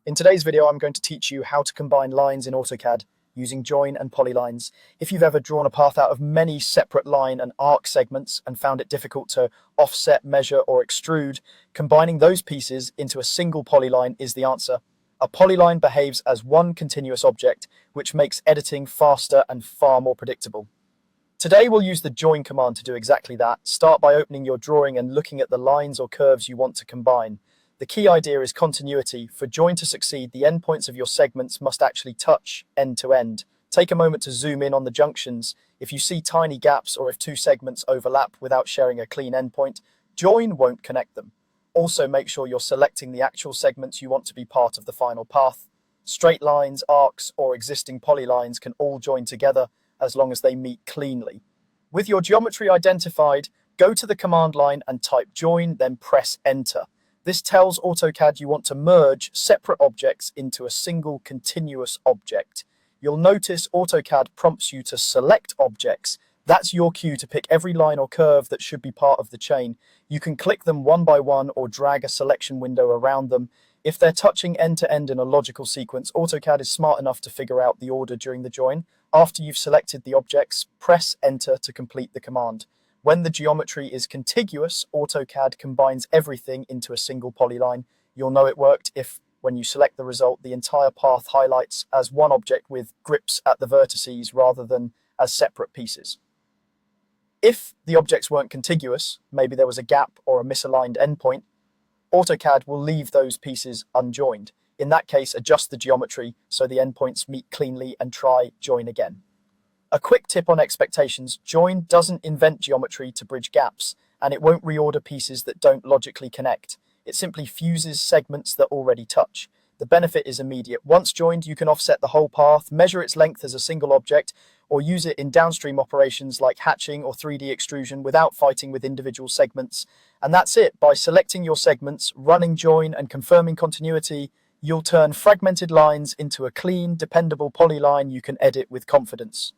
In today's video, I'm going to teach you how to combine lines in AutoCAD using join and polylines. If you've ever drawn a path out of many separate line and arc segments and found it difficult to offset, measure, or extrude, combining those pieces into a single polyline is the answer. A polyline behaves as one continuous object, which makes editing faster and far more predictable. Today, we'll use the join command to do exactly that. Start by opening your drawing and looking at the lines or curves you want to combine. The key idea is continuity. For join to succeed, the endpoints of your segments must actually touch end to end. Take a moment to zoom in on the junctions. If you see tiny gaps or if two segments overlap without sharing a clean endpoint, join won't connect them. Also, make sure you're selecting the actual segments you want to be part of the final path. Straight lines, arcs, or existing polylines can all join together as long as they meet cleanly. With your geometry identified, go to the command line and type join, then press enter. This tells AutoCAD you want to merge separate objects into a single continuous object. You'll notice AutoCAD prompts you to select objects. That's your cue to pick every line or curve that should be part of the chain. You can click them one by one or drag a selection window around them. If they're touching end to end in a logical sequence, AutoCAD is smart enough to figure out the order during the join. After you've selected the objects, press enter to complete the command. When the geometry is contiguous, AutoCAD combines everything into a single polyline. You'll know it worked if, when you select the result, the entire path highlights as one object with grips at the vertices rather than as separate pieces. If the objects weren't contiguous, maybe there was a gap or a misaligned endpoint, AutoCAD will leave those pieces unjoined. In that case, adjust the geometry so the endpoints meet cleanly and try join again. A quick tip on expectations: join doesn't invent geometry to bridge gaps, and it won't reorder pieces that don't logically connect. It simply fuses segments that already touch. The benefit is immediate. Once joined, you can offset the whole path, measure its length as a single object, or use it in downstream operations like hatching or 3D extrusion without fighting with individual segments. And that's it. By selecting your segments, running join, and confirming continuity, you'll turn fragmented lines into a clean, dependable polyline you can edit with confidence.